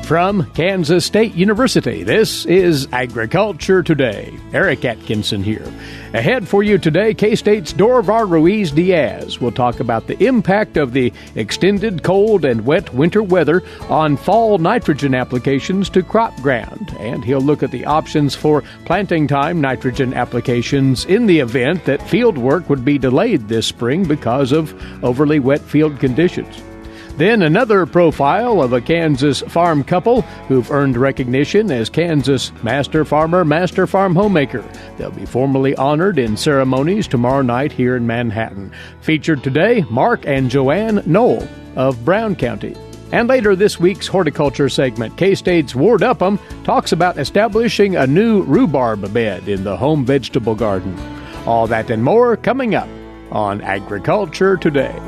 From Kansas State University, this is Agriculture Today. Eric Atkinson here. Ahead for you today, K-State's Dorivar Ruiz-Diaz will talk about the impact of the extended cold and wet winter weather on fall nitrogen applications to crop ground. And he'll look at the options for planting time nitrogen applications in the event that field work would be delayed this spring because of overly wet field conditions. Then another profile of a Kansas farm couple who've earned recognition as Kansas Master Farmer, Master Farm Homemaker. They'll be formally honored in ceremonies tomorrow night here in Manhattan. Featured today, Mark and Joanne Noll of Brown County. And later this week's horticulture segment, K-State's Ward Upham talks about establishing a new rhubarb bed in the home vegetable garden. All that and more coming up on Agriculture Today.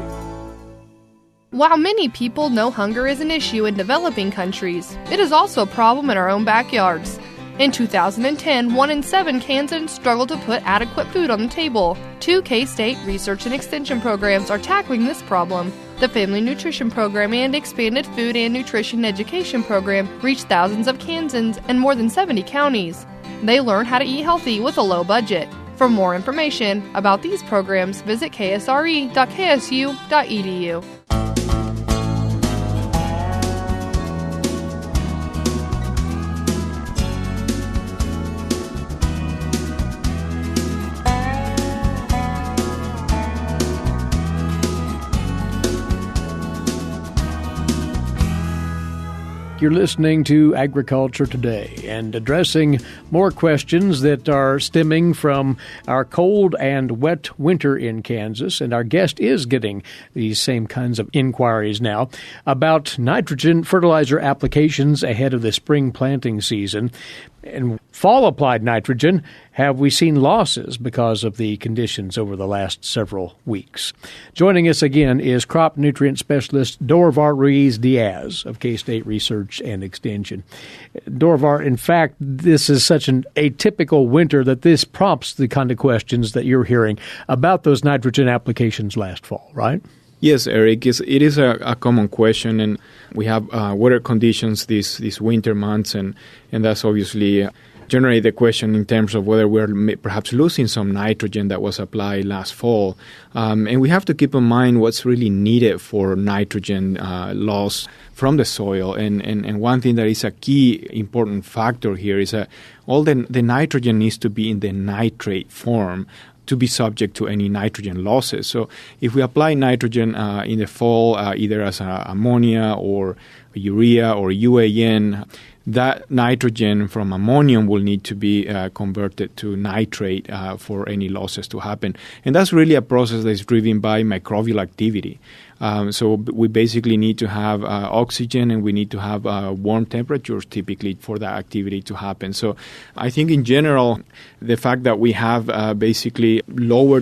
While many people know hunger is an issue in developing countries, it is also a problem in our own backyards. In 2010, 1 in 7 Kansans struggled to put adequate food on the table. 2 K-State research and extension programs are tackling this problem. The Family Nutrition Program and Expanded Food and Nutrition Education Program reach thousands of Kansans in more than 70 counties. They learn how to eat healthy with a low budget. For more information about these programs, visit ksre.ksu.edu. You're listening to Agriculture Today and addressing more questions that are stemming from our cold and wet winter in Kansas. And our guest is getting these same kinds of inquiries now about nitrogen fertilizer applications ahead of the spring planting season. In fall-applied nitrogen, have we seen losses because of the conditions over the last several weeks? Joining us again is crop nutrient specialist Dorivar Ruiz-Diaz of K-State Research and Extension. Dorivar, in fact, this is such an atypical winter that this prompts the kind of questions that you're hearing about those nitrogen applications last fall, right? Yes, Eric, it is a common question, and we have weather conditions these winter months, and that's obviously generate the question in terms of whether we're perhaps losing some nitrogen that was applied last fall. And we have to keep in mind what's really needed for nitrogen loss from the soil. And one thing that is a key important factor here is that all the nitrogen needs to be in the nitrate form to be subject to any nitrogen losses. So if we apply nitrogen in the fall, either as ammonia or urea or UAN, that nitrogen from ammonium will need to be converted to nitrate for any losses to happen. And that's really a process that is driven by microbial activity. So we basically need to have oxygen, and we need to have warm temperatures typically for that activity to happen. So I think in general, the fact that we have basically lower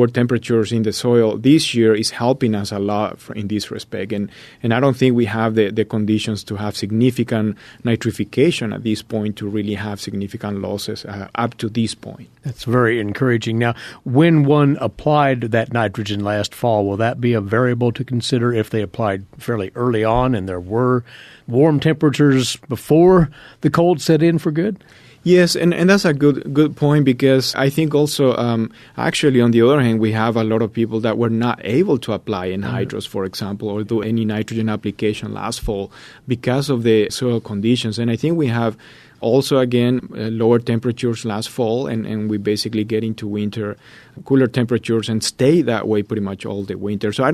temperatures in the soil this year is helping us a lot in this respect. And I don't think we have the conditions to have significant nitrification at this point to really have significant losses up to this point. That's very encouraging. Now, when one applied that nitrogen last fall, will that be a variable to consider if they applied fairly early on and there were warm temperatures before the cold set in for good? Yes, and that's a good point, because I think also actually on the other hand, we have a lot of people that were not able to apply anhydrous, for example, or do any nitrogen application last fall because of the soil conditions. And I think we have also, again, lower temperatures last fall, and we basically get into winter, cooler temperatures, and stay that way pretty much all the winter. So I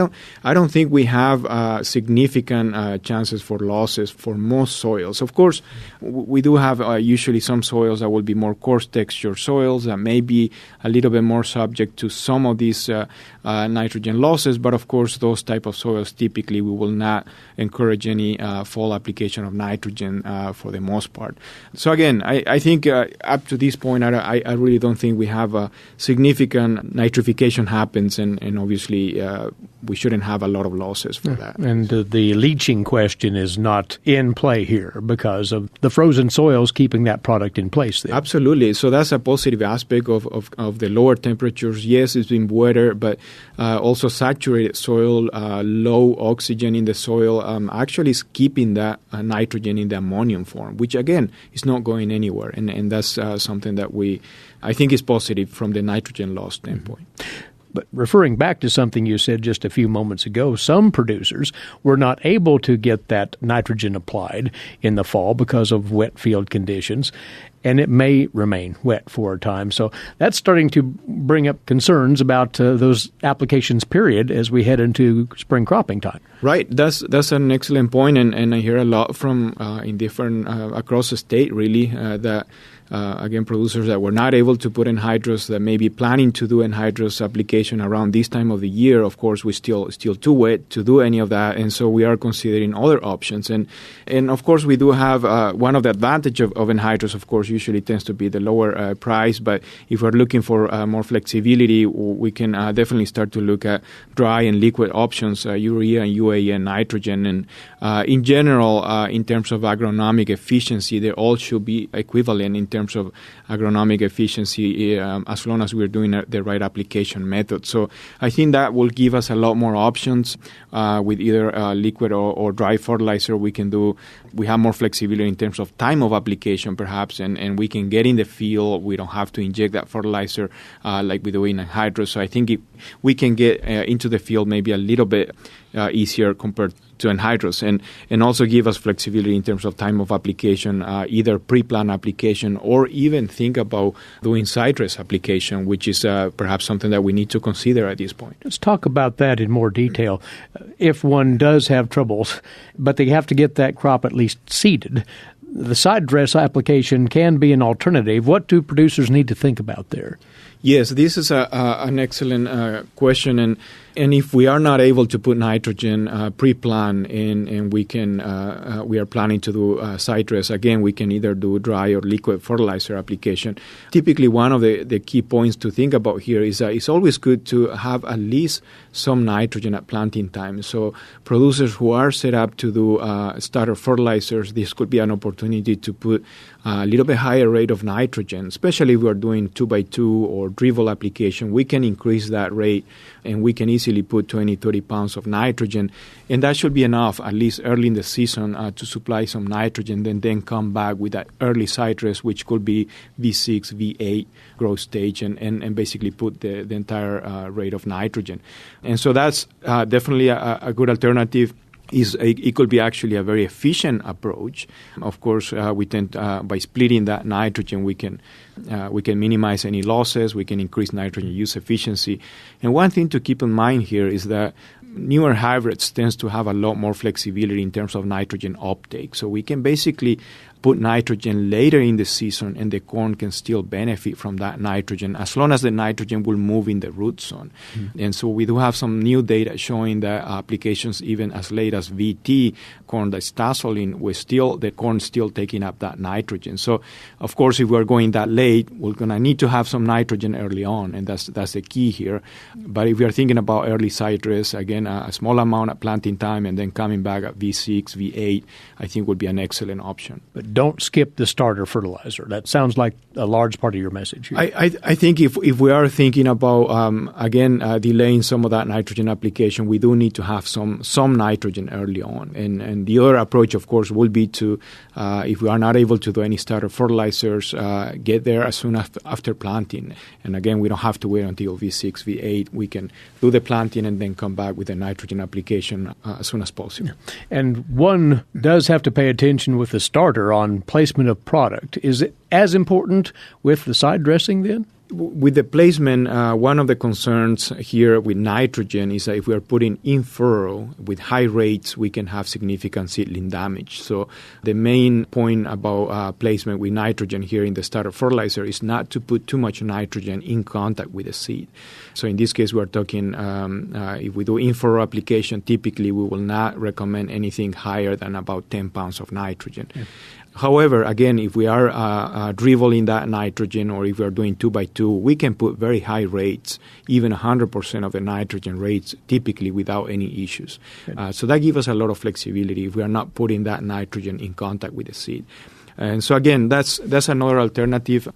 don't think we have significant chances for losses for most soils. Of course, we do have usually some soils that will be more coarse texture soils that may be a little bit more subject to some of these nitrogen losses. But of course, those type of soils, typically we will not encourage any fall application of nitrogen for the most part. So again, I think up to this point, I really don't think we have a significant nitrification happens, and obviously we shouldn't have a lot of losses for that. And the leaching question is not in play here because of the frozen soils keeping that product in place there. Absolutely. So that's a positive aspect of the lower temperatures. Yes, it's been wetter, but also saturated soil, low oxygen in the soil, actually is keeping that nitrogen in the ammonium form, which again is not going anywhere. And that's something that I think is positive from the nitrogen loss standpoint. But referring back to something you said just a few moments ago, some producers were not able to get that nitrogen applied in the fall because of wet field conditions, and it may remain wet for a time. So that's starting to bring up concerns about those applications period as we head into spring cropping time. Right. That's an excellent point, and I hear a lot from in different across the state really that again, producers that were not able to put anhydrous, that may be planning to do anhydrous application around this time of the year. Of course, we're still too wet to do any of that, and so we are considering other options. And of course, we do have one of the advantage of anhydrous, of course, usually tends to be the lower price. But if we're looking for more flexibility, we can definitely start to look at dry and liquid options, urea and UAN and nitrogen. And in general, in terms of agronomic efficiency, they all should be equivalent in terms of agronomic efficiency as long as we're doing the right application method. So I think that will give us a lot more options with either liquid or dry fertilizer. We have more flexibility in terms of time of application perhaps, and we can get in the field. We don't have to inject that fertilizer like we do in anhydrous. So I think we can get into the field maybe a little bit easier compared to anhydrous, and also give us flexibility in terms of time of application, either pre-plant application or even think about doing side-dress application, which is perhaps something that we need to consider at this point. Let's talk about that in more detail. If one does have troubles, but they have to get that crop at least seeded, the side dress application can be an alternative. What do producers need to think about there? Yes, this is an excellent question, and if we are not able to put nitrogen pre-plant and we are planning to do side dress, again, we can either do dry or liquid fertilizer application. Typically, one of the key points to think about here is that it's always good to have at least some nitrogen at planting time. So producers who are set up to do starter fertilizers, this could be an opportunity to put a little bit higher rate of nitrogen, especially if we are doing 2x2 or dribble application. We can increase that rate, and we can easily put 20, 30 pounds of nitrogen, and that should be enough, at least early in the season, to supply some nitrogen, then come back with that early side dress, which could be V6, V8 growth stage, and basically put the entire rate of nitrogen. And so that's definitely a good alternative. It could be actually a very efficient approach. Of course, we tend by splitting that nitrogen, we can minimize any losses. We can increase nitrogen use efficiency. And one thing to keep in mind here is that newer hybrids tends to have a lot more flexibility in terms of nitrogen uptake. So we can basically put nitrogen later in the season, and the corn can still benefit from that nitrogen as long as the nitrogen will move in the root zone. Mm-hmm. And so we do have some new data showing that applications even as late as VT, corn that's tasseling, the corn still taking up that nitrogen. So, of course, if we're going that late, we're going to need to have some nitrogen early on, and that's the key here. But if we are thinking about early side dress, again, a small amount at planting time and then coming back at V6, V8, I think would be an excellent option. But don't skip the starter fertilizer. That sounds like a large part of your message here. I think if we are thinking about, delaying some of that nitrogen application, we do need to have some nitrogen early on. And the other approach, of course, will be to, if we are not able to do any starter fertilizers, get there as soon after planting. And again, we don't have to wait until V6, V8. We can do the planting and then come back with a nitrogen application as soon as possible. And one does have to pay attention with the starter on placement of product. Is it as important with the side dressing then? With the placement, one of the concerns here with nitrogen is that if we are putting in furrow with high rates, we can have significant seedling damage. So the main point about placement with nitrogen here in the starter fertilizer is not to put too much nitrogen in contact with the seed. So in this case, we are talking, if we do in furrow application, typically we will not recommend anything higher than about 10 pounds of nitrogen. Yeah. However, again, if we are dribbling that nitrogen, or if we are doing 2x2, we can put very high rates, even 100% of the nitrogen rates, typically without any issues. So that gives us a lot of flexibility if we are not putting that nitrogen in contact with the seed. And so again, that's another alternative.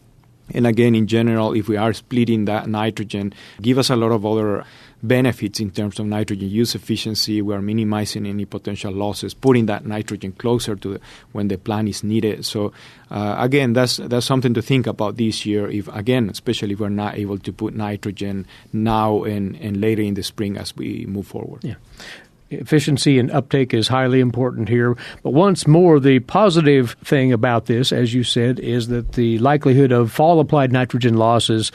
And again, in general, if we are splitting that nitrogen, give us a lot of other benefits in terms of nitrogen use efficiency. We are minimizing any potential losses, putting that nitrogen closer to when the plant is needed. So again, that's something to think about this year. Especially if we're not able to put nitrogen now and later in the spring as we move forward. Yeah. Efficiency and uptake is highly important here. But once more, the positive thing about this, as you said, is that the likelihood of fall-applied nitrogen loss is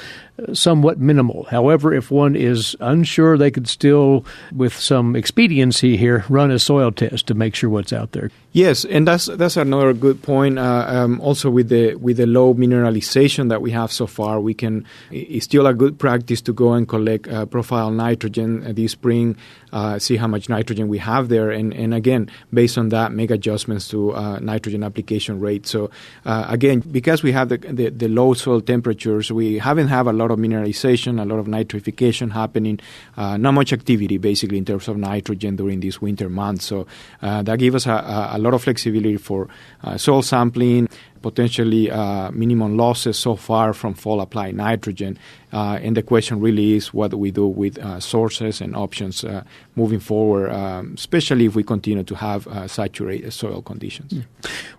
somewhat minimal. However, if one is unsure, they could still, with some expediency here, run a soil test to make sure what's out there. Yes, and that's another good point. Also, with the low mineralization that we have so far, it's still a good practice to go and collect profile nitrogen this spring, see how much nitrogen we have there, and again, based on that, make adjustments to nitrogen application rate. So again, because we have the low soil temperatures, we haven't had a lot of mineralization, a lot of nitrification happening, not much activity basically in terms of nitrogen during these winter months. So that gives us a lot of flexibility for soil sampling, potentially minimum losses so far from fall applied nitrogen. And the question really is what do we do with sources and options moving forward, especially if we continue to have saturated soil conditions.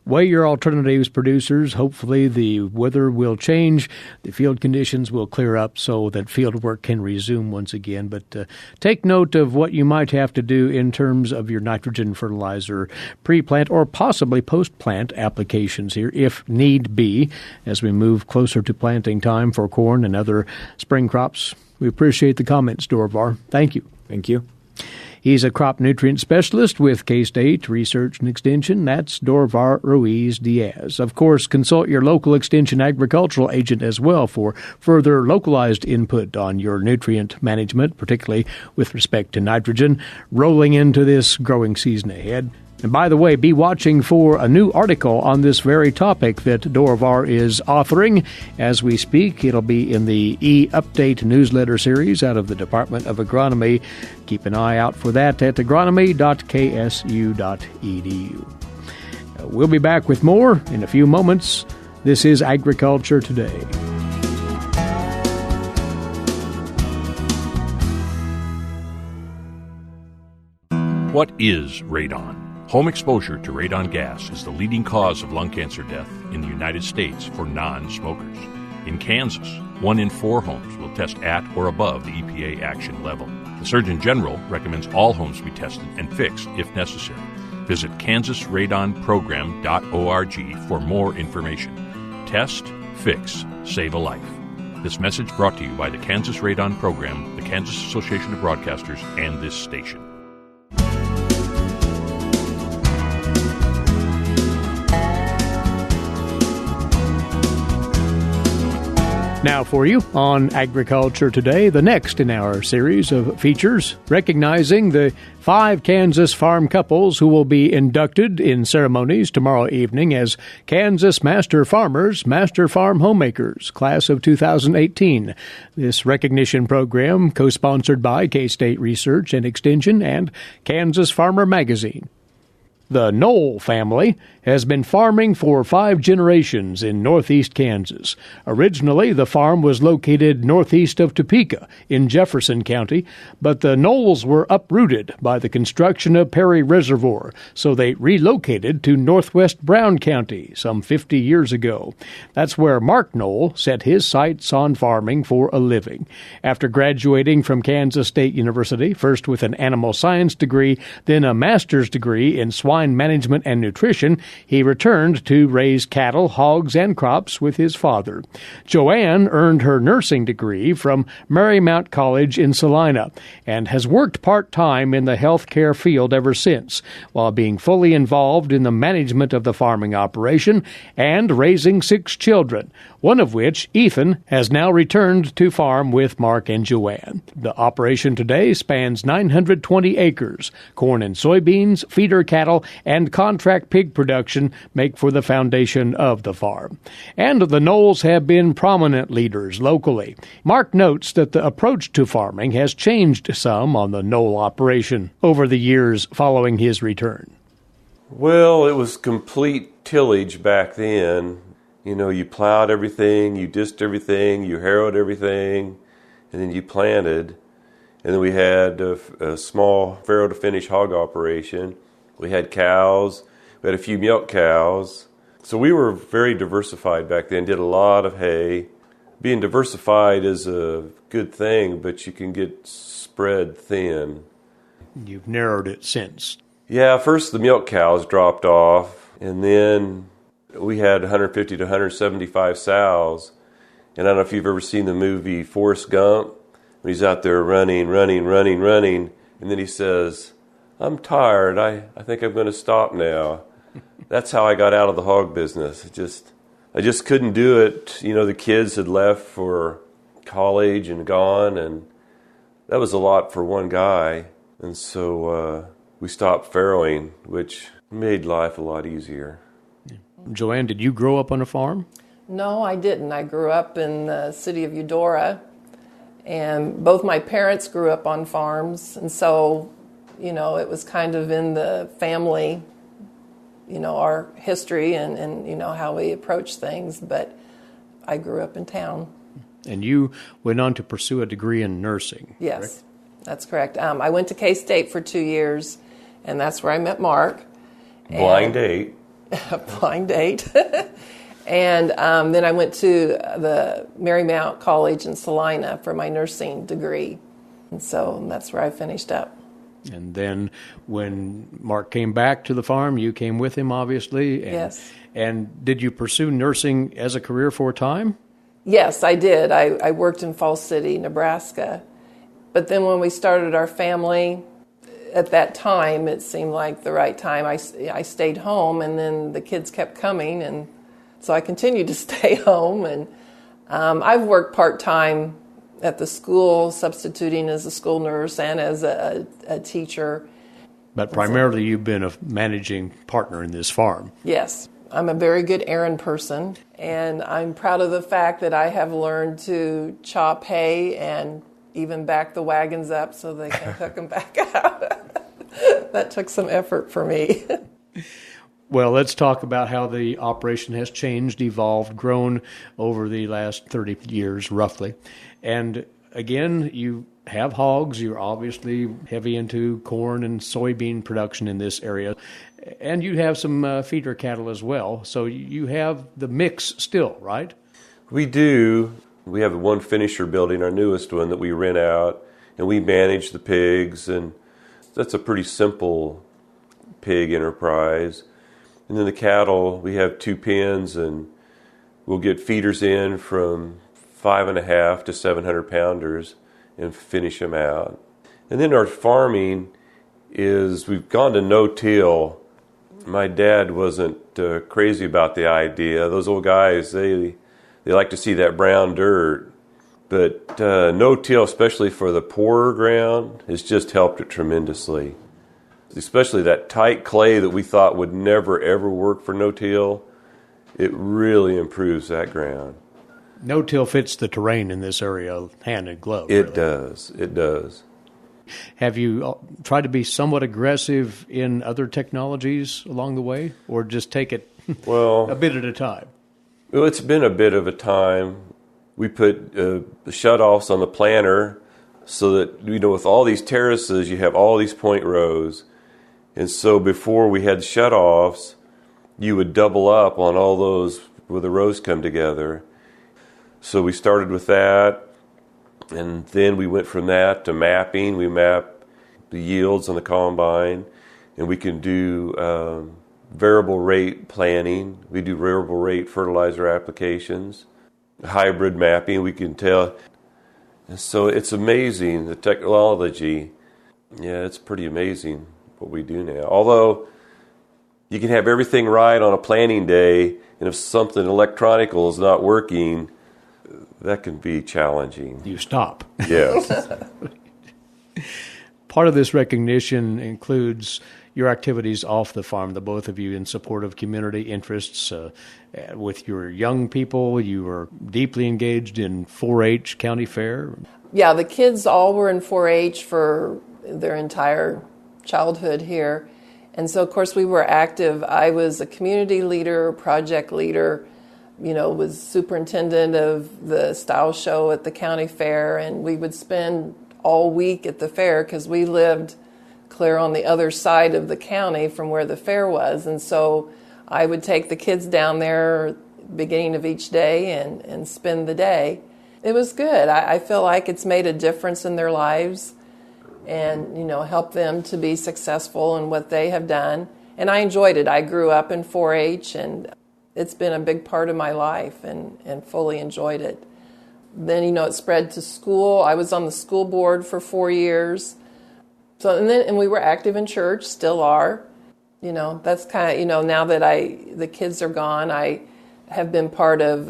Weigh your alternatives, producers. Hopefully the weather will change, the field conditions will clear up so that field work can resume once again. But take note of what you might have to do in terms of your nitrogen fertilizer pre-plant or possibly post-plant applications here, if need be, as we move closer to planting time for corn and other spring crops. We appreciate the comments, Dorivar. Thank you. Thank you. He's a crop nutrient specialist with K-State Research and Extension. That's Dorivar Ruiz-Diaz. Of course, consult your local Extension agricultural agent as well for further localized input on your nutrient management, particularly with respect to nitrogen, rolling into this growing season ahead. And by the way, be watching for a new article on this very topic that Dorivar is authoring as we speak. It'll be in the E-Update newsletter series out of the Department of Agronomy. Keep an eye out for that at agronomy.ksu.edu. We'll be back with more in a few moments. This is Agriculture Today. What is radon? Home exposure to radon gas is the leading cause of lung cancer death in the United States for non-smokers. In Kansas, 1 in 4 homes will test at or above the EPA action level. The Surgeon General recommends all homes be tested and fixed if necessary. Visit kansasradonprogram.org for more information. Test, fix, save a life. This message brought to you by the Kansas Radon Program, the Kansas Association of Broadcasters, and this station. Now for you on Agriculture Today, the next in our series of features, recognizing the 5 Kansas farm couples who will be inducted in ceremonies tomorrow evening as Kansas Master Farmers, Master Farm Homemakers, Class of 2018. This recognition program co-sponsored by K-State Research and Extension and Kansas Farmer Magazine. The Noll family has been farming for 5 generations in northeast Kansas. Originally, the farm was located northeast of Topeka in Jefferson County, but the Nolls were uprooted by the construction of Perry Reservoir, so they relocated to northwest Brown County some 50 years ago. That's where Mark Noll set his sights on farming for a living. After graduating from Kansas State University, first with an animal science degree, then a master's degree in swine management and nutrition, he returned to raise cattle, hogs, and crops with his father. Joanne earned her nursing degree from Marymount College in Salina and has worked part-time in the healthcare field ever since, while being fully involved in the management of the farming operation and raising 6 children, one of which, Ethan, has now returned to farm with Mark and Joanne. The operation today spans 920 acres, corn and soybeans, feeder cattle, and contract pig production make for the foundation of the farm. And the Nolls have been prominent leaders locally. Mark notes that the approach to farming has changed some on the Noll operation over the years following his return. Well, it was complete tillage back then. You know, you plowed everything, you disked everything, you harrowed everything, and then you planted. And then we had a small farrow-to-finish hog operation. We had cows. We had a few milk cows. So we were very diversified back then, did a lot of hay. Being diversified is a good thing, but you can get spread thin. You've narrowed it since. Yeah, first the milk cows dropped off, and then we had 150 to 175 sows. And I don't know if you've ever seen the movie Forrest Gump, when he's out there running, and then he says, "I'm tired, I think I'm going to stop now." That's how I got out of the hog business. I just couldn't do it. You know, the kids had left for college and gone, and that was a lot for one guy. And so we stopped farrowing, which made life a lot easier. Joanne, did you grow up on a farm? No, I didn't. I grew up in the city of Eudora, and both my parents grew up on farms, and so, you know, it was kind of in the family, you know, our history and you know, how we approach things, but I grew up in town. And you went on to pursue a degree in nursing. Yes, correct? That's correct. I went to K-State for 2 years, and that's where I met Mark. Blind date. Blind date. And then I went to the Marymount College in Salina for my nursing degree. And so that's where I finished up. And then when Mark came back to the farm, you came with him, obviously. And, yes. And did you pursue nursing as a career for a time? Yes, I did. I worked in Falls City, Nebraska. But then when we started our family, at that time, it seemed like the right time. I stayed home, and then the kids kept coming, and so I continued to stay home. And I've worked part-time at the school, substituting as a school nurse and as a teacher. But primarily you've been a managing partner in this farm. Yes. I'm a very good errand person, and I'm proud of the fact that I have learned to chop hay and even back the wagons up so they can hook them back out. That took some effort for me. Well, let's talk about how the operation has changed, evolved, grown over the last 30 years, roughly. And again, you have hogs. You're obviously heavy into corn and soybean production in this area. And you have some feeder cattle as well. So you have the mix still, right? We do. We have one finisher building, our newest one, that we rent out, and we manage the pigs, and that's a pretty simple pig enterprise. And then the cattle, we have 2 pens, and we'll get feeders in from 5.5 to 700 pounders and finish them out. And then our farming is, we've gone to no-till. My dad wasn't crazy about the idea. Those old guys, they like to see that brown dirt. But no-till, especially for the poorer ground, has just helped it tremendously. Especially that tight clay that we thought would never, ever work for no-till, it really improves that ground. No-till fits the terrain in this area hand in glove. It does. It does. Have you tried to be somewhat aggressive in other technologies along the way, or just take it a bit at a time? Well, it's been a bit of a time. We put the shutoffs on the planter so that, you know, with all these terraces, you have all these point rows. And so before we had shutoffs, you would double up on all those where the rows come together. So we started with that, and then we went from that to mapping. We map the yields on the combine, and we can do variable rate planning. We do variable rate fertilizer applications, hybrid mapping, we can tell. And so it's amazing, the technology. Yeah, it's pretty amazing what we do now. Although you can have everything right on a planting day, and if something electronical is not working, that can be challenging. You stop. Yes. Part of this recognition includes your activities off the farm, the both of you, in support of community interests. With your young people, you were deeply engaged in 4-H county fair. Yeah, the kids all were in 4-H for their entire childhood here. And so, of course, we were active. I was a community leader, project leader, was superintendent of the style show at the county fair, and we would spend all week at the fair because we lived clear on the other side of the county from where the fair was. And so I would take the kids down there beginning of each day and spend the day. It was good. I feel like it's made a difference in their lives and, help them to be successful in what they have done. And I enjoyed it. I grew up in 4-H, and it's been a big part of my life and fully enjoyed it. Then, it spread to school. I was on the school board for 4 years. So, and we were active in church, still are. That's kind of, now that the kids are gone, I have been part of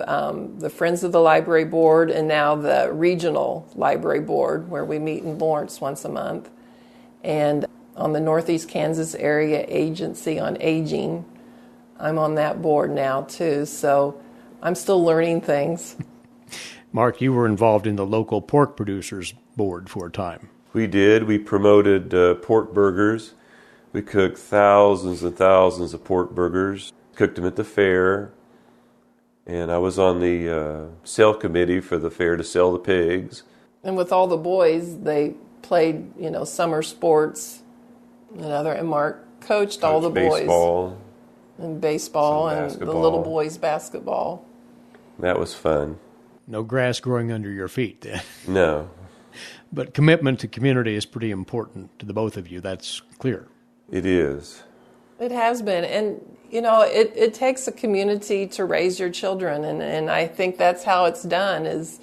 the Friends of the Library Board and now the Regional Library Board, where we meet in Lawrence once a month. And on the Northeast Kansas Area Agency on Aging, I'm on that board now too. So I'm still learning things. Mark, you were involved in the local pork producers board for a time. We did. We promoted pork burgers. We cooked thousands and thousands of pork burgers, cooked them at the fair. And I was on the sale committee for the fair to sell the pigs. And with all the boys, they played, summer sports and Mark coached all the boys. Baseball. And baseball and the little boys' basketball. That was fun. No grass growing under your feet then. No. But commitment to community is pretty important to the both of you. That's clear. It is. It has been. And, it takes a community to raise your children. And I think that's how it's done, is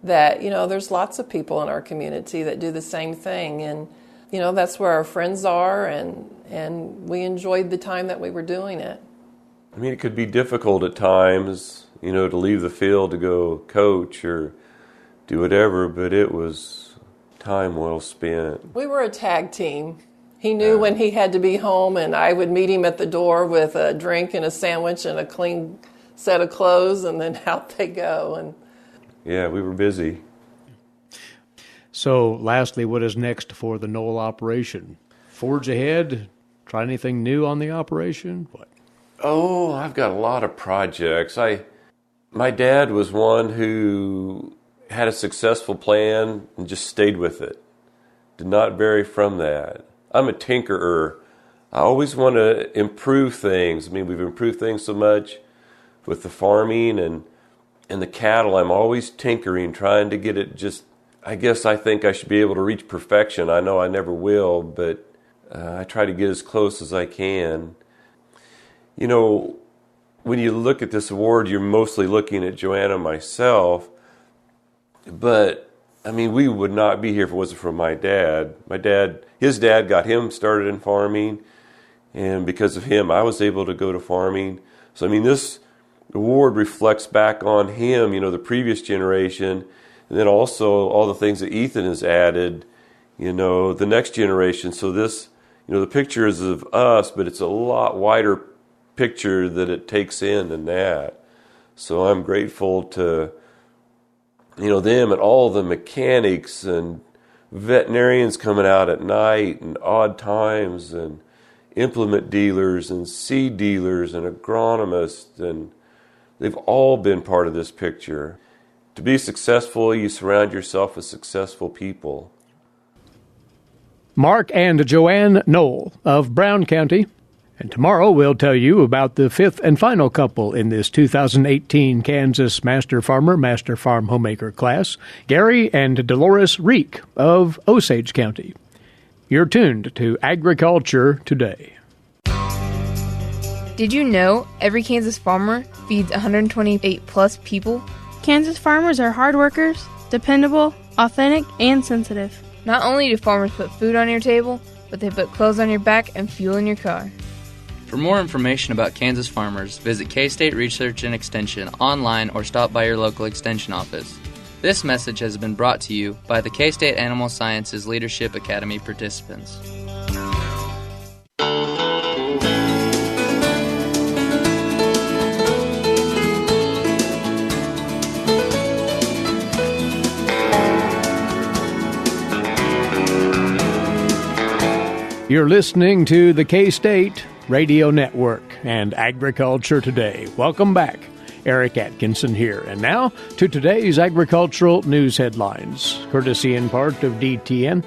that, there's lots of people in our community that do the same thing. And, that's where our friends are. And we enjoyed the time that we were doing it. I mean, it could be difficult at times, to leave the field to go coach or do whatever, but it was time well spent. We were a tag team. He knew when he had to be home, and I would meet him at the door with a drink and a sandwich and a clean set of clothes, and then out they go. And yeah, we were busy. So, lastly, what is next for the Noll operation? Forge ahead? Try anything new on the operation? What? Oh, I've got a lot of projects. My dad was one who had a successful plan and just stayed with it. Did not vary from that. I'm a tinkerer. I always want to improve things. I mean, we've improved things so much with the farming and the cattle. I'm always tinkering, trying to get it just, I guess I think I should be able to reach perfection. I know I never will, but I try to get as close as I can. When you look at this award, you're mostly looking at Joanne and myself, but I mean, we would not be here if it wasn't for my dad. His dad got him started in farming, and because of him, I was able to go to farming. So, I mean, this award reflects back on him, the previous generation, and then also all the things that Ethan has added, the next generation. So this, the picture is of us, but it's a lot wider picture that it takes in than that. So I'm grateful to them and all the mechanics and veterinarians coming out at night and odd times and implement dealers and seed dealers and agronomists, and they've all been part of this picture. To be successful, you surround yourself with successful people. Mark and Joanne Noll of Brown County. And tomorrow we'll tell you about the fifth and final couple in this 2018 Kansas Master Farmer, Master Farm Homemaker class, Gary and Dolores Reek of Osage County. You're tuned to Agriculture Today. Did you know every Kansas farmer feeds 128 plus people? Kansas farmers are hard workers, dependable, authentic, and sensitive. Not only do farmers put food on your table, but they put clothes on your back and fuel in your car. For more information about Kansas farmers, visit K-State Research and Extension online or stop by your local extension office. This message has been brought to you by the K-State Animal Sciences Leadership Academy participants. You're listening to the K-State Radio Network and Agriculture Today. Welcome back. Eric Atkinson here. And now to today's agricultural news headlines, courtesy in part of DTN,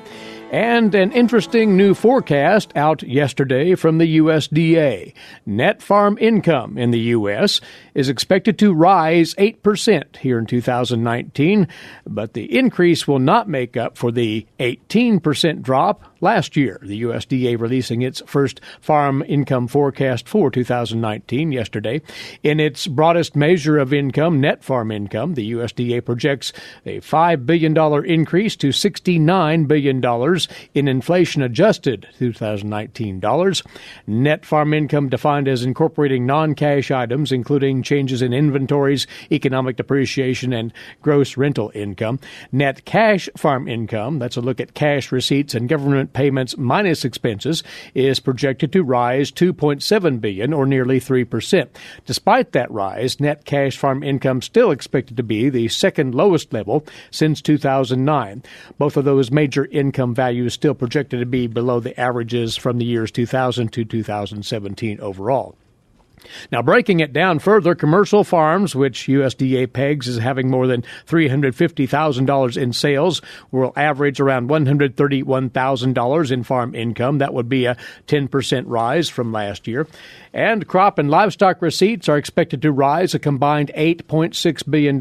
and an interesting new forecast out yesterday from the USDA. Net farm income in the U.S. is expected to rise 8% here in 2019, but the increase will not make up for the 18% drop last year. The USDA releasing its first farm income forecast for 2019 yesterday. In its broadest measure of income, net farm income, the USDA projects a $5 billion increase to $69 billion in inflation-adjusted 2019 dollars. Net farm income defined as incorporating non-cash items, including changes in inventories, economic depreciation, and gross rental income. Net cash farm income, that's a look at cash receipts and government payments minus expenses, is projected to rise $2.7 billion, or nearly 3%. Despite that rise, net cash farm income still expected to be the second lowest level since 2009. Both of those major income values still projected to be below the averages from the years 2000 to 2017 overall. Now, breaking it down further, commercial farms, which USDA pegs as having more than $350,000 in sales, will average around $131,000 in farm income. That would be a 10% rise from last year. And crop and livestock receipts are expected to rise a combined $8.6 billion.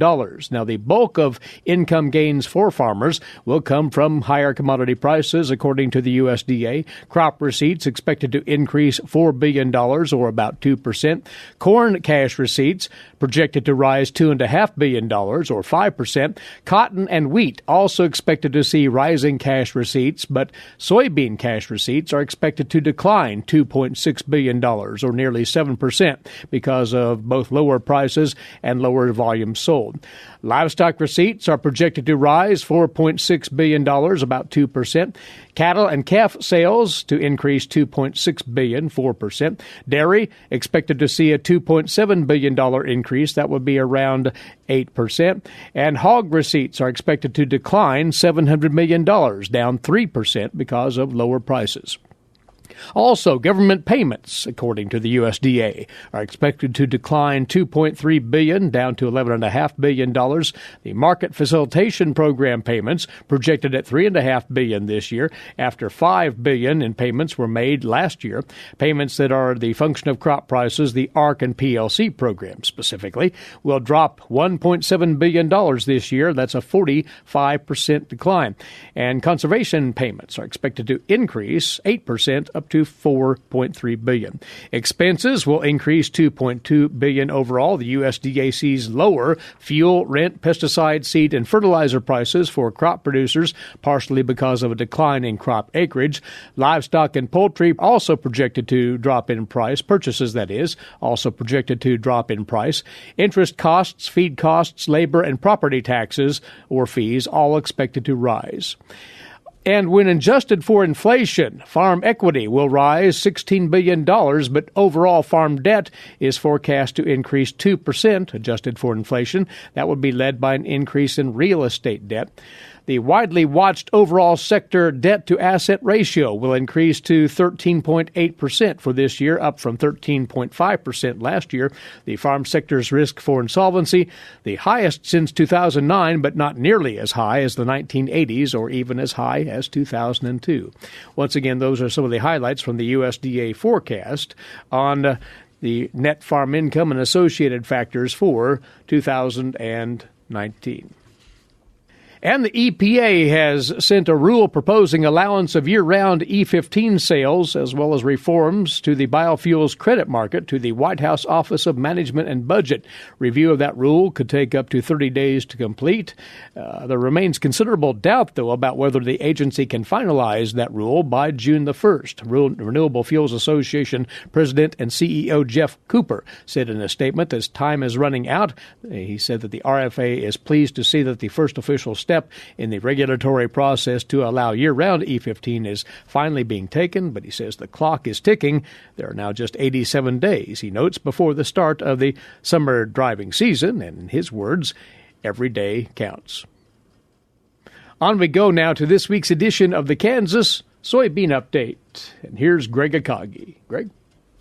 Now, the bulk of income gains for farmers will come from higher commodity prices, according to the USDA. Crop receipts expected to increase $4 billion, or about 2%. Corn cash receipts projected to rise $2.5 billion, or 5%. Cotton and wheat also expected to see rising cash receipts, but soybean cash receipts are expected to decline $2.6 billion, or nearly 7%, because of both lower prices and lower volume sold. Livestock receipts are projected to rise $4.6 billion, about 2%. Cattle and calf sales to increase $2.6 billion, 4%. Dairy expected to see a $2.7 billion increase. That would be around 8%. And hog receipts are expected to decline $700 million, down 3% because of lower prices. Also, government payments, according to the USDA, are expected to decline $2.3 billion, down to $11.5 billion. The market facilitation program payments projected at $3.5 billion this year, after $5 billion in payments were made last year. Payments that are the function of crop prices, the ARC and PLC programs specifically, will drop $1.7 billion this year. That's a 45% decline. And conservation payments are expected to increase 8%, up to $4.3 billion. Expenses will increase $2.2 billion overall. The USDA sees lower fuel, rent, pesticide, seed, and fertilizer prices for crop producers, partially because of a decline in crop acreage. Livestock and poultry also projected to drop in price. Purchases, that is, also projected to drop in price. Interest costs, feed costs, labor, and property taxes or fees all expected to rise. And when adjusted for inflation, farm equity will rise $16 billion, but overall farm debt is forecast to increase 2%, adjusted for inflation. That would be led by an increase in real estate debt. The widely watched overall sector debt-to-asset ratio will increase to 13.8% for this year, up from 13.5% last year. The farm sector's risk for insolvency, the highest since 2009, but not nearly as high as the 1980s or even as high as 2002. Once again, those are some of the highlights from the USDA forecast on the net farm income and associated factors for 2019. And the EPA has sent a rule proposing allowance of year-round E15 sales as well as reforms to the biofuels credit market to the White House Office of Management and Budget. Review of that rule could take up to 30 days to complete. There remains considerable doubt, though, about whether the agency can finalize that rule by June the 1st. Renewable Fuels Association President and CEO Jeff Cooper said in a statement as time is running out, he said that the RFA is pleased to see that the first official step in the regulatory process to allow year-round E15 is finally being taken, but he says the clock is ticking. There are now just 87 days, he notes, before the start of the summer driving season, and in his words, every day counts. On we go now to this week's edition of the Kansas Soybean Update, and here's Greg Akagi. Greg?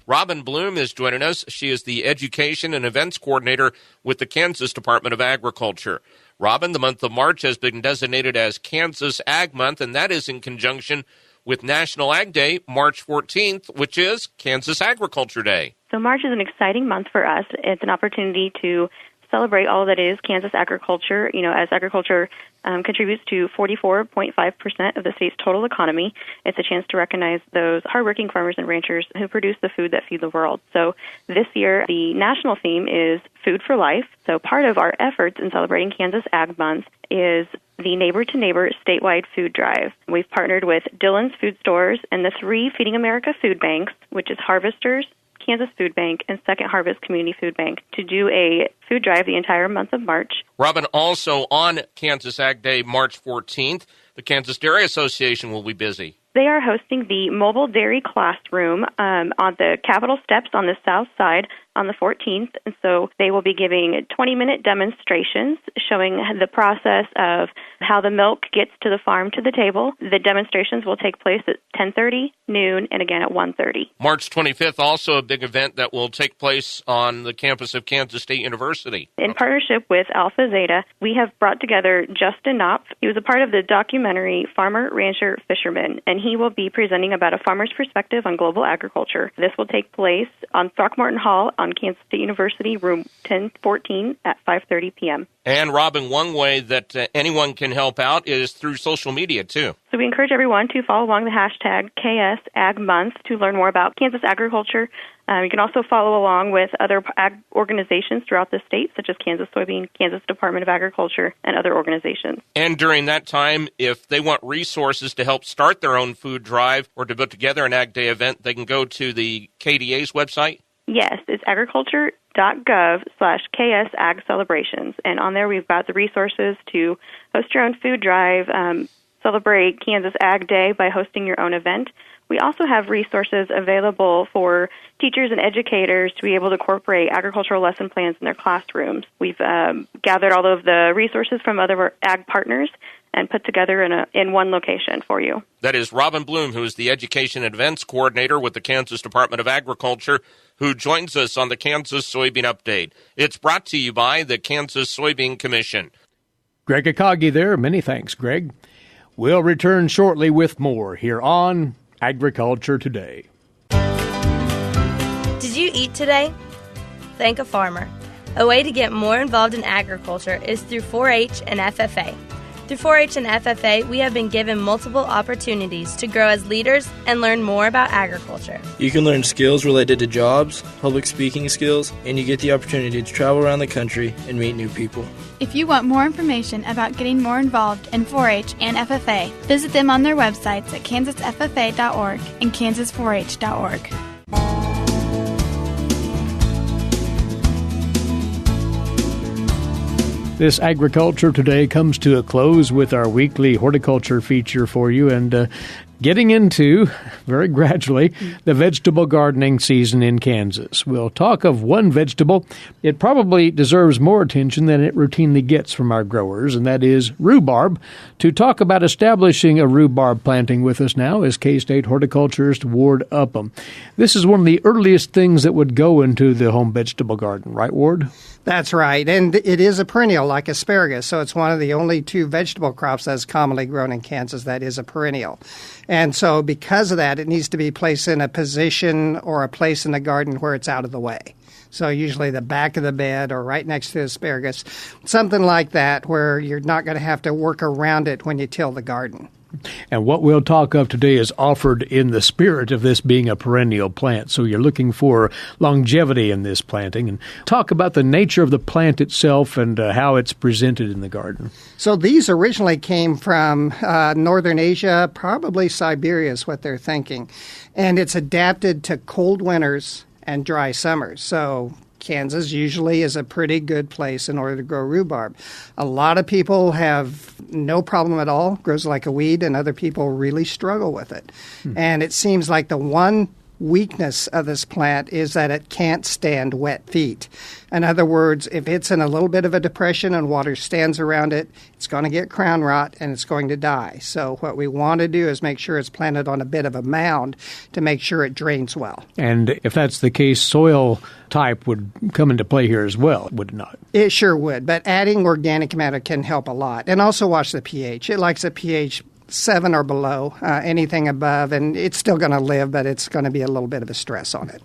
Robin Bloom is joining us. She is the Education and Events Coordinator with the Kansas Department of Agriculture. Robin, the month of March has been designated as Kansas Ag Month, and that is in conjunction with National Ag Day, March 14th, which is Kansas Agriculture Day. So March is an exciting month for us. It's an opportunity to celebrate all that is Kansas agriculture. You know, as agriculture contributes to 44.5% of the state's total economy, it's a chance to recognize those hardworking farmers and ranchers who produce the food that feed the world. So this year, the national theme is Food for Life. So part of our efforts in celebrating Kansas Ag Month is the Neighbor to Neighbor statewide food drive. We've partnered with Dillon's Food Stores and the 3 Feeding America food banks, which is Harvesters, Kansas Food Bank, and Second Harvest Community Food Bank, to do a food drive the entire month of March. Robin, also on Kansas Ag Day, March 14th, the Kansas Dairy Association will be busy. They are hosting the Mobile Dairy Classroom on the Capitol steps on the south side on the 14th, and so they will be giving 20-minute demonstrations showing the process of how the milk gets to the farm to the table. The demonstrations will take place at 10:30, noon, and again at 1:30. March 25th, also a big event that will take place on the campus of Kansas State University. In partnership with Alpha Zeta, we have brought together Justin Knopf. He was a part of the documentary Farmer, Rancher, Fisherman, and he will be presenting about a farmer's perspective on global agriculture. This will take place on Throckmorton Hall on Kansas State University, room 1014 at 5:30 p.m. And, Robin, one way that anyone can help out is through social media, too. So we encourage everyone to follow along the hashtag KSAgMonth to learn more about Kansas agriculture. You can also follow along with other ag organizations throughout the state, such as Kansas Soybean, Kansas Department of Agriculture, and other organizations. And during that time, if they want resources to help start their own food drive or to put together an Ag Day event, they can go to the KDA's website? Yes, it's agriculture.gov/KSAgCelebrations. And on there we've got the resources to host your own food drive, celebrate Kansas Ag Day by hosting your own event. We also have resources available for teachers and educators to be able to incorporate agricultural lesson plans in their classrooms. We've gathered all of the resources from other ag partners and put together in one location for you. That is Robin Bloom, who is the Education and Events Coordinator with the Kansas Department of Agriculture, who joins us on the Kansas Soybean Update. It's brought to you by the Kansas Soybean Commission. Greg Akagi there. Many thanks, Greg. We'll return shortly with more here on Agriculture Today. Did you eat today? Thank a farmer. A way to get more involved in agriculture is through 4-H and FFA. Through 4-H and FFA, we have been given multiple opportunities to grow as leaders and learn more about agriculture. You can learn skills related to jobs, public speaking skills, and you get the opportunity to travel around the country and meet new people. If you want more information about getting more involved in 4-H and FFA, visit them on their websites at kansasffa.org and kansas4h.org. This Agriculture Today comes to a close with our weekly horticulture feature for you, and getting into, very gradually, the vegetable gardening season in Kansas. We'll talk of one vegetable. It probably deserves more attention than it routinely gets from our growers, and that is rhubarb. To talk about establishing a rhubarb planting with us now is K-State horticulturist Ward Upham. This is one of the earliest things that would go into the home vegetable garden, right, Ward? That's right, and it is a perennial like asparagus, so it's one of the only 2 vegetable crops that's commonly grown in Kansas that is a perennial. And so because of that, it needs to be placed in a position or a place in the garden where it's out of the way. So usually the back of the bed or right next to the asparagus, something like that where you're not going to have to work around it when you till the garden. And what we'll talk of today is offered in the spirit of this being a perennial plant. So you're looking for longevity in this planting. And talk about the nature of the plant itself and how it's presented in the garden. So these originally came from northern Asia, probably Siberia is what they're thinking. And it's adapted to cold winters and dry summers. So Kansas usually is a pretty good place in order to grow rhubarb. A lot of people have no problem at all, grows like a weed, and other people really struggle with it. And it seems like the one weakness of this plant is that it can't stand wet feet. In other words, if it's in a little bit of a depression and water stands around it, it's going to get crown rot and it's going to die. So what we want to do is make sure it's planted on a bit of a mound to make sure it drains well. And if that's the case, soil type would come into play here as well, would it not? It sure would, but adding organic matter can help a lot. And also watch the pH. It likes a pH 7 or below, anything above, and it's still going to live, but it's going to be a little bit of a stress on it.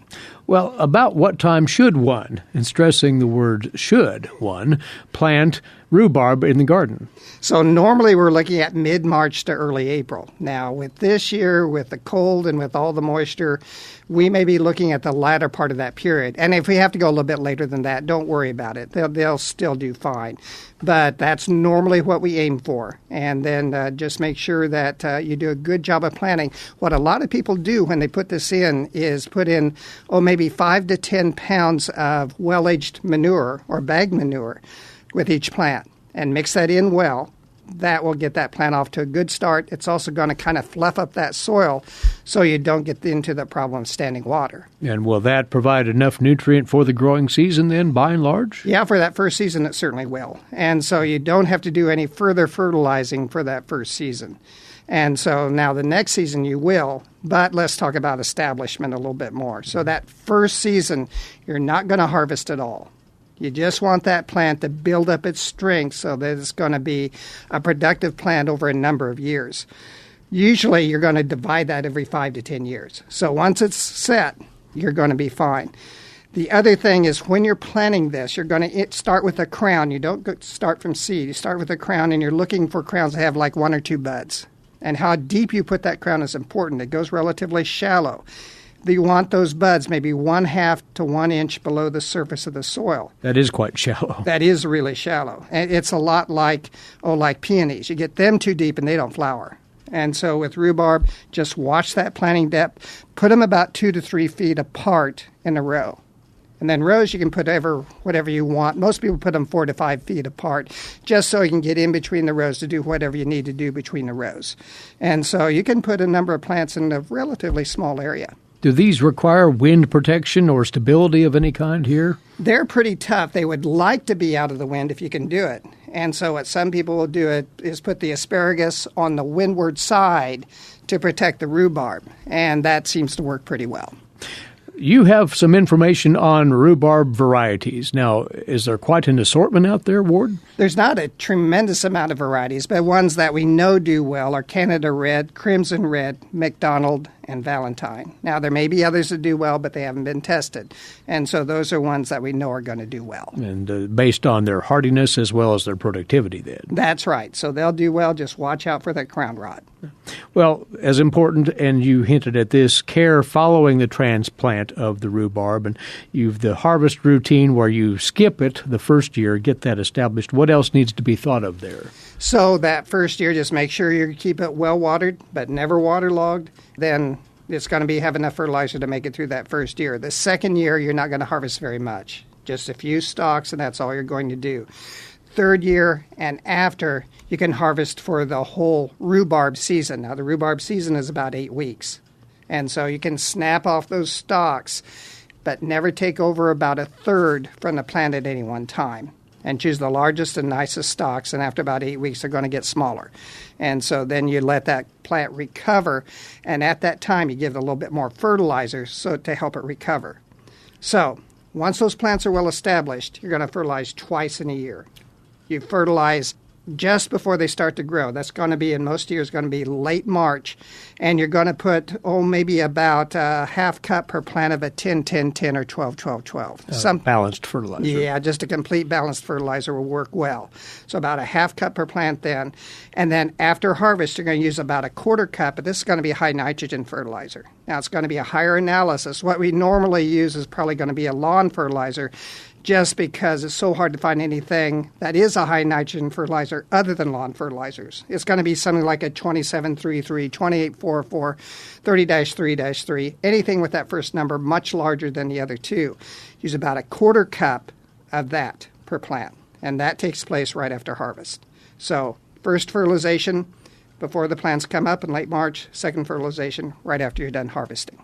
Well, about what time should one, and stressing the word should one, plant rhubarb in the garden? So normally we're looking at mid-March to early April. Now, with this year, with the cold and with all the moisture, we may be looking at the latter part of that period. And if we have to go a little bit later than that, don't worry about it. They'll still do fine. But that's normally what we aim for. And then just make sure that you do a good job of planting. What a lot of people do when they put this in is put in, maybe 5 to 10 pounds of well-aged manure or bag manure with each plant and mix that in well. That will get that plant off to a good start. It's also going to kind of fluff up that soil so you don't get into the problem of standing water. And will that provide enough nutrient for the growing season then, by and large? Yeah, for that first season, it certainly will. And so you don't have to do any further fertilizing for that first season. And so now the next season you will, but let's talk about establishment a little bit more. So that first season, you're not going to harvest at all. You just want that plant to build up its strength so that it's going to be a productive plant over a number of years. Usually you're going to divide that every 5 to 10 years. So once it's set, you're going to be fine. The other thing is when you're planting this, you're going to start with a crown. You don't start from seed. You start with a crown, and you're looking for crowns that have like 1 or 2 buds. And how deep you put that crown is important. It goes relatively shallow. You want those buds maybe 1/2 to 1 inch below the surface of the soil. That is quite shallow. That is really shallow. And it's a lot like peonies. You get them too deep and they don't flower. And so with rhubarb, just watch that planting depth. Put them about 2 to 3 feet apart in a row. And then rows, you can put whatever you want. Most people put them 4 to 5 feet apart, just so you can get in between the rows to do whatever you need to do between the rows. And so you can put a number of plants in a relatively small area. Do these require wind protection or stability of any kind here? They're pretty tough. They would like to be out of the wind if you can do it. And so what some people will do is put the asparagus on the windward side to protect the rhubarb. And that seems to work pretty well. You have some information on rhubarb varieties. Now, is there quite an assortment out there, Ward? There's not a tremendous amount of varieties, but ones that we know do well are Canada Red, Crimson Red, McDonald, and Valentine. Now, there may be others that do well, but they haven't been tested. And so those are ones that we know are going to do well. And based on their hardiness as well as their productivity then. That's right. So they'll do well. Just watch out for that crown rot. Well, as important, and you hinted at this, care following the transplant of the rhubarb, and you've the harvest routine where you skip it the first year, get that established. What else needs to be thought of there? So that first year, just make sure you keep it well watered, but never waterlogged. Then it's going to have enough fertilizer to make it through that first year. The second year, you're not going to harvest very much, just a few stalks, and that's all you're going to do. Third year and after, you can harvest for the whole rhubarb season. Now, the rhubarb season is about 8 weeks. And so you can snap off those stalks, but never take over about a third from the plant at any one time. And choose the largest and nicest stalks, and after about 8 weeks, they're going to get smaller. And so then you let that plant recover, and at that time, you give it a little bit more fertilizer to help it recover. So once those plants are well established, you're going to fertilize twice in a year. You fertilize just before they start to grow. That's going to be, in most years, going to be late March. And you're going to put, maybe about a half cup per plant of a 10-10-10 or 12-12-12. Some balanced fertilizer. Yeah, just a complete balanced fertilizer will work well. So about a half cup per plant then. And then after harvest, you're going to use about a quarter cup, but this is going to be a high nitrogen fertilizer. Now, it's going to be a higher analysis. What we normally use is probably going to be a lawn fertilizer, just because it's so hard to find anything that is a high nitrogen fertilizer other than lawn fertilizers. It's going to be something like a 27-33, 28-44, 30-3-3, anything with that first number much larger than the other two. Use about a quarter cup of that per plant, and that takes place right after harvest. So first fertilization before the plants come up in late March, second fertilization right after you're done harvesting.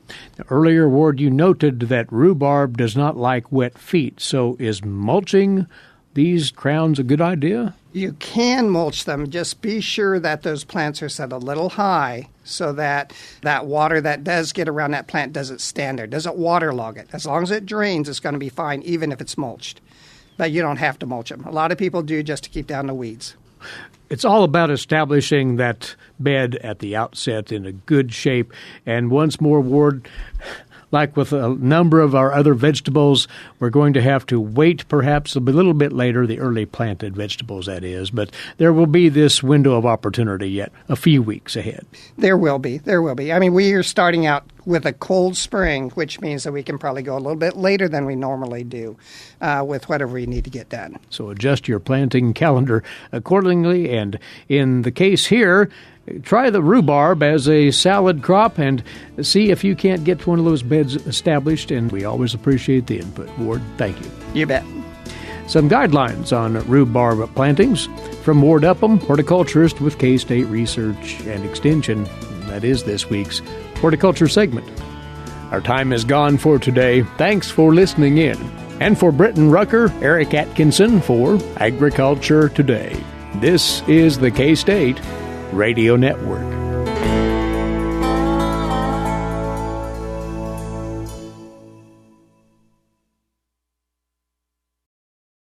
Earlier, Ward, you noted that rhubarb does not like wet feet. So is mulching these crowns a good idea? You can mulch them. Just be sure that those plants are set a little high so that that water that does get around that plant doesn't stand there, doesn't waterlog it. As long as it drains, it's going to be fine, even if it's mulched. But you don't have to mulch them. A lot of people do just to keep down the weeds. It's all about establishing that bed at the outset in a good shape. And once more, Ward, like with a number of our other vegetables, we're going to have to wait perhaps a little bit later, the early planted vegetables, that is. But there will be this window of opportunity yet a few weeks ahead. There will be. There will be. I mean, we are starting out with a cold spring, which means that we can probably go a little bit later than we normally do with whatever we need to get done. So adjust your planting calendar accordingly. And in the case here, try the rhubarb as a salad crop and see if you can't get one of those beds established. And we always appreciate the input. Ward, thank you. You bet. Some guidelines on rhubarb plantings from Ward Upham, horticulturist with K-State Research and Extension. That is this week's horticulture segment. Our time is gone for today. Thanks for listening in. And for Britton Rucker, Eric Atkinson for Agriculture Today. This is the K-State Radio Network.